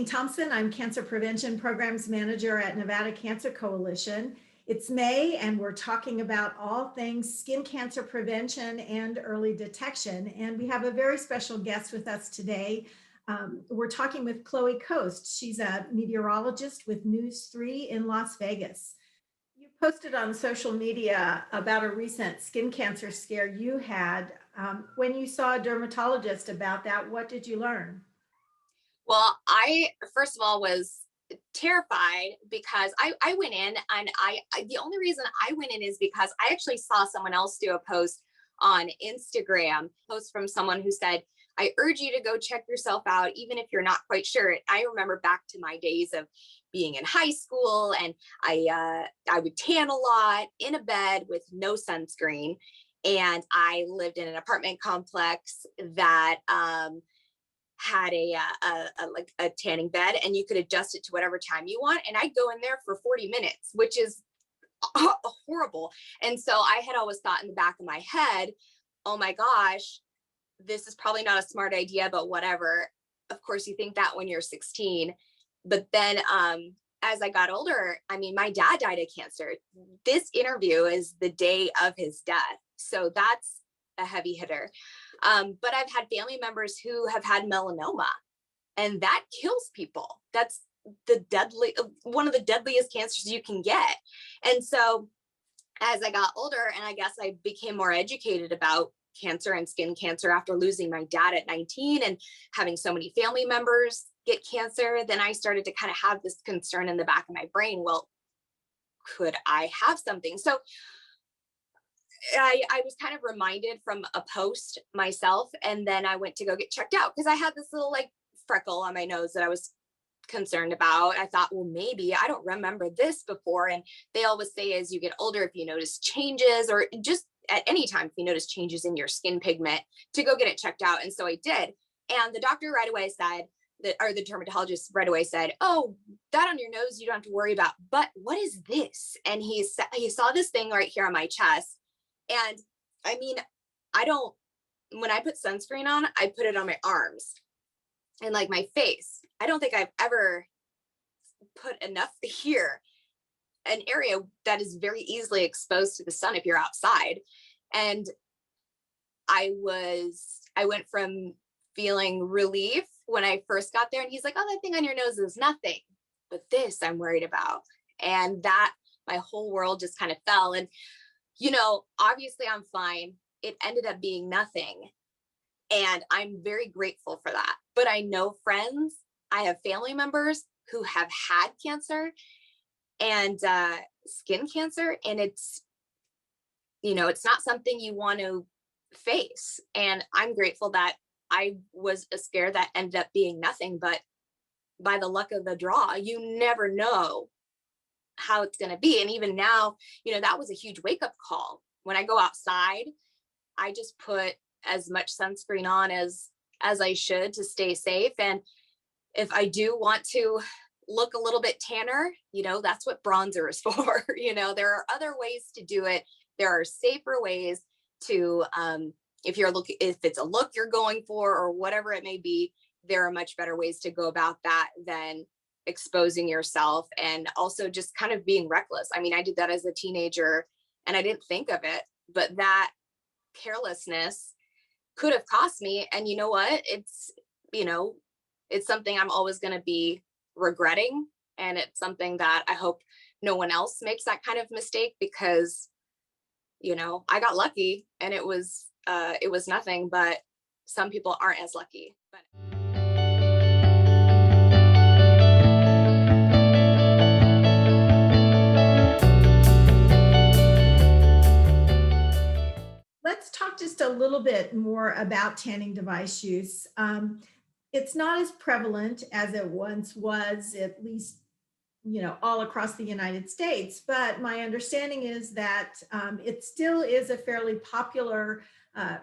Thompson. I'm Cancer Prevention Programs Manager at Nevada Cancer Coalition. It's May, and we're talking about all things skin cancer prevention and early detection. And we have a very special guest with us today. We're talking with Chloe Koast. She's a meteorologist with News 3 in Las Vegas. You posted on social media about a recent skin cancer scare you had. When you saw a dermatologist about that, what did you learn? Well, I first of all was terrified because I went in and the only reason I went in is because I actually saw someone else do a post on Instagram, post from someone who said, I urge you to go check yourself out, even if you're not quite sure. I remember back to my days of being in high school, and I would tan a lot in a bed with no sunscreen. And I lived in an apartment complex that had like a tanning bed, and you could adjust it to whatever time you want. And I'd go in there for 40 minutes, which is horrible. And so I had always thought in the back of my head, oh my gosh, this is probably not a smart idea, but whatever. Of course, you think that when you're 16. But then as I got older, I mean, my dad died of cancer. This interview is the day of his death. So that's a heavy hitter. But I've had family members who have had melanoma, and that kills people. That's one of the deadliest cancers you can get. And so as I got older, and I guess I became more educated about cancer and skin cancer after losing my dad at 19 and having so many family members get cancer, then I started to kind of have this concern in the back of my brain. Well, could I have something? So I was kind of reminded from a post myself, and then I went to go get checked out because I had this little like freckle on my nose that I was concerned about. I thought, well, maybe I don't remember this before. And they always say as you get older, if you notice changes, or just at any time, if you notice changes in your skin pigment, to go get it checked out. And so I did. And the doctor right away said, or the dermatologist right away said, oh, that on your nose, you don't have to worry about. But what is this? And he saw this thing right here on my chest. And I mean, when I put sunscreen on, I put it on my arms and like my face. I don't think I've ever put enough here, an area that is very easily exposed to the sun if you're outside. And I went from feeling relief when I first got there, and he's like, oh, that thing on your nose is nothing, but this I'm worried about. And that my whole world just kind of fell. And obviously I'm fine. It ended up being nothing. And I'm very grateful for that. But I know friends, I have family members who have had cancer and skin cancer. And it's not something you want to face. And I'm grateful that I was a scare that ended up being nothing. But by the luck of the draw, you never know how it's going to be. And even now, that was a huge wake up call. When I go outside, I just put as much sunscreen on as I should to stay safe. And if I do want to look a little bit tanner, that's what bronzer is for. There are other ways to do it. There are safer ways to, if it's a look you're going for or whatever it may be, there are much better ways to go about that than exposing yourself and also just kind of being reckless. I mean, I did that as a teenager and I didn't think of it, but that carelessness could have cost me. And you know what? It's something I'm always going to be regretting. And it's something that I hope no one else makes that kind of mistake, because, I got lucky and it was nothing, but some people aren't as lucky. But Let's talk just a little bit more about tanning device use. It's not as prevalent as it once was, at least, all across the United States. But my understanding is that it still is a fairly popular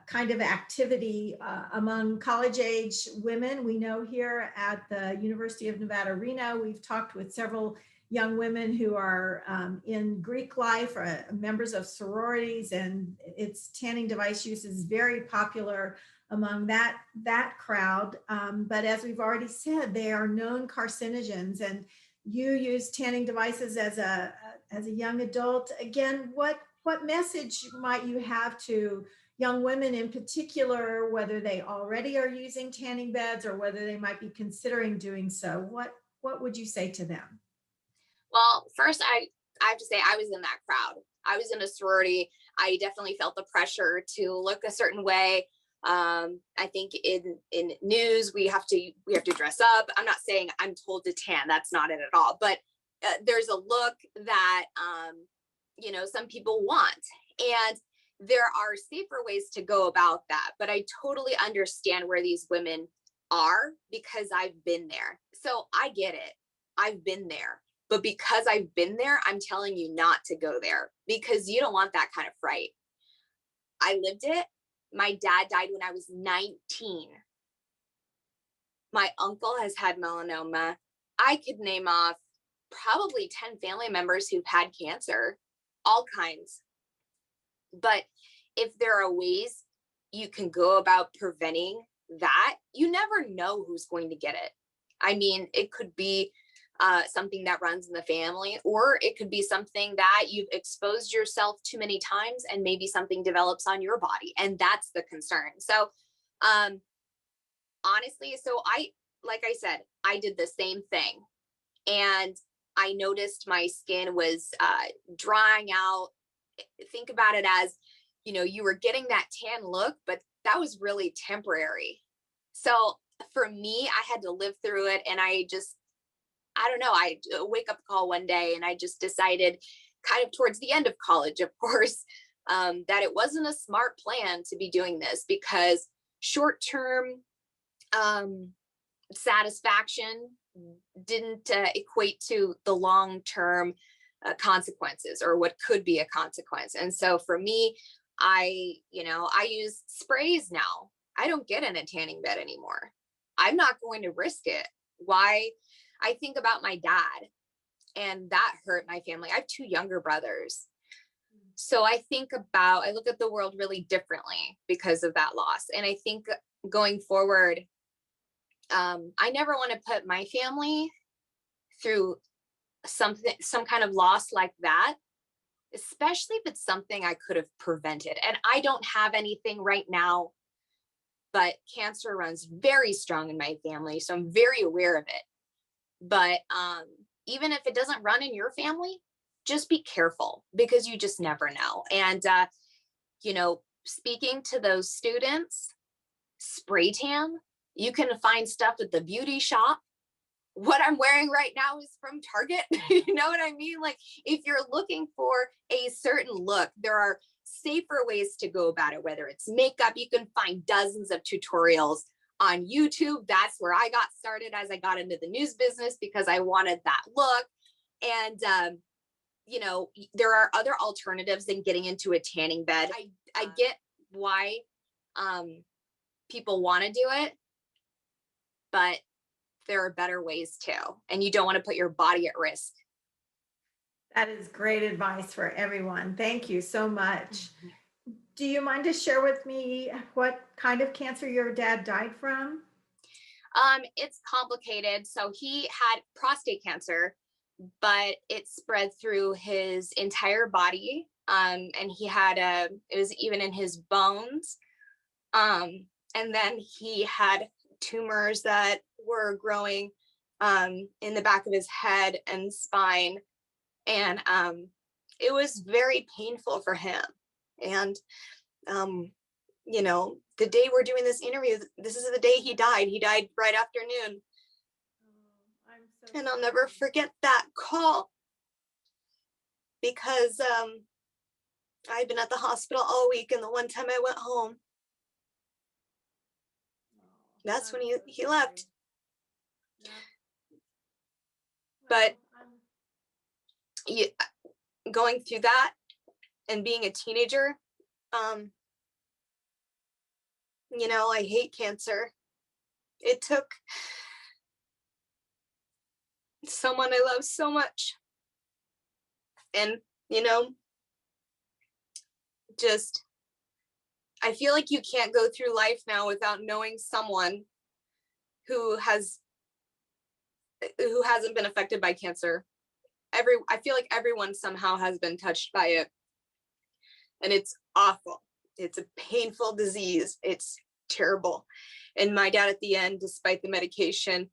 kind of activity among college age women. We know here at the University of Nevada, Reno, we've talked with several young women who are in Greek life, or members of sororities, and its tanning device use is very popular among that crowd. But as we've already said, they are known carcinogens, and you use tanning devices as a young adult. Again, what message might you have to young women in particular, whether they already are using tanning beds or whether they might be considering doing so? What would you say to them? Well, first, I have to say I was in that crowd. I was in a sorority. I definitely felt the pressure to look a certain way. I think in news we have to dress up. I'm not saying I'm told to tan. That's not it at all. But there's a look that some people want, and there are safer ways to go about that. But I totally understand where these women are because I've been there. So I get it. I've been there. But because I've been there, I'm telling you not to go there because you don't want that kind of fright. I lived it. My dad died when I was 19. My uncle has had melanoma. I could name off probably 10 family members who've had cancer, all kinds. But if there are ways you can go about preventing that, you never know who's going to get it. I mean, it could be something that runs in the family, or it could be something that you've exposed yourself too many times and maybe something develops on your body. And that's the concern. So, honestly, like I said, I did the same thing. And I noticed my skin was drying out. Think about it as, you were getting that tan look, but that was really temporary. So for me, I had to live through it. And I don't know, I wake up call one day and I just decided kind of towards the end of college, of course, that it wasn't a smart plan to be doing this because short-term satisfaction didn't equate to the long-term consequences or what could be a consequence. And so for me, I use sprays now. I don't get in a tanning bed anymore. I'm not going to risk it. Why? I think about my dad, and that hurt my family. I have two younger brothers. So I look at the world really differently because of that loss. And I think going forward, I never want to put my family through some kind of loss like that, especially if it's something I could have prevented. And I don't have anything right now, but cancer runs very strong in my family. So I'm very aware of it. But even if it doesn't run in your family, just be careful because you just never know. And, speaking to those students, spray tan, you can find stuff at the beauty shop. What I'm wearing right now is from Target. You know what I mean? Like if you're looking for a certain look, there are safer ways to go about it, whether it's makeup, you can find dozens of tutorials on YouTube. That's where I got started as I got into the news business because I wanted that look. And, there are other alternatives than getting into a tanning bed. I get why people want to do it, but there are better ways too. And you don't want to put your body at risk. That is great advice for everyone. Thank you so much. Do you mind to share with me what kind of cancer your dad died from? It's complicated. So he had prostate cancer, but it spread through his entire body. And he had it was even in his bones. And then he had tumors that were growing in the back of his head and spine. And it was very painful for him. And, the day we're doing this interview, this is the day he died. He died right afternoon. Oh, I'm so And I'll never forget that call because I've been at the hospital all week. And the one time I went home, that's when he left. Yeah. But Well, going through that and being a teenager, I hate cancer. It took someone I love so much. And, just, I feel like you can't go through life now without knowing someone who hasn't been affected by cancer. I feel like everyone somehow has been touched by it. And it's awful. It's a painful disease. It's terrible. And my dad at the end, despite the medication,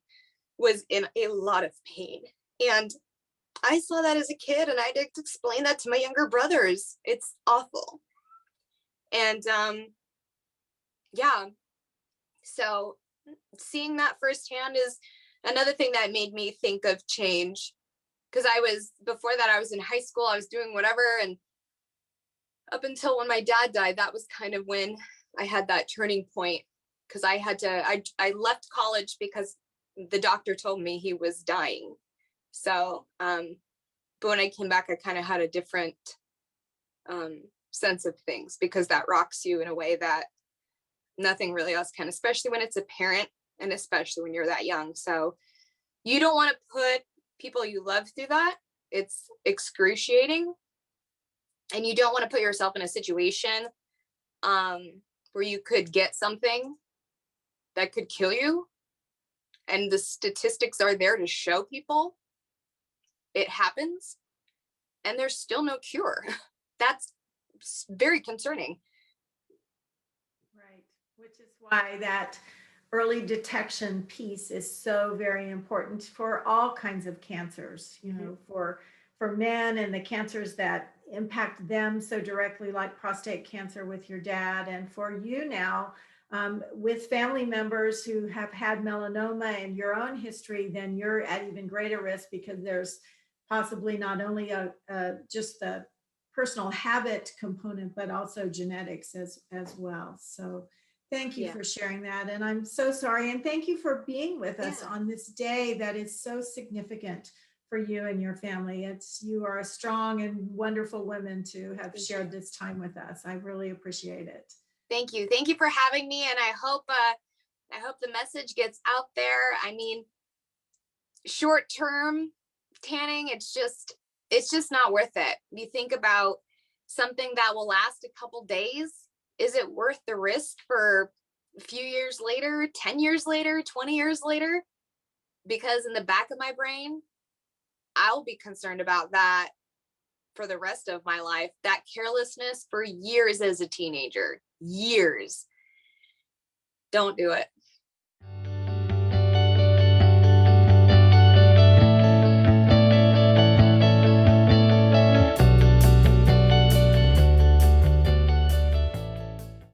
was in a lot of pain. And I saw that as a kid, and I did explain that to my younger brothers. It's awful. And yeah, so seeing that firsthand is another thing that made me think of change. Because before that, I was in high school, I was doing whatever. And up until when my dad died, that was kind of when I had that turning point. Because I left college because the doctor told me he was dying. So, but when I came back, I kind of had a different sense of things, because that rocks you in a way that nothing really else can, especially when it's a parent and especially when you're that young. So you don't want to put people you love through that. It's excruciating. And you don't want to put yourself in a situation where you could get something that could kill you. And the statistics are there to show people it happens and there's still no cure. That's very concerning. Right, which is why that early detection piece is so very important for all kinds of cancers, you know, for men and the cancers that impact them so directly, like prostate cancer with your dad, and for you now with family members who have had melanoma and your own history, then you're at even greater risk, because there's possibly not only just the personal habit component, but also genetics as well. So thank you for sharing that. And I'm so sorry. And thank you for being with us on this day that is so significant for you and your family. You are a strong and wonderful woman to have shared this time with us. I really appreciate it. Thank you. Thank you for having me. And I hope the message gets out there. I mean, short-term tanning, it's just not worth it. You think about something that will last a couple days. Is it worth the risk for a few years later, 10 years later, 20 years later? Because in the back of my brain, I'll be concerned about that for the rest of my life. That carelessness for years as a teenager, years. Don't do it.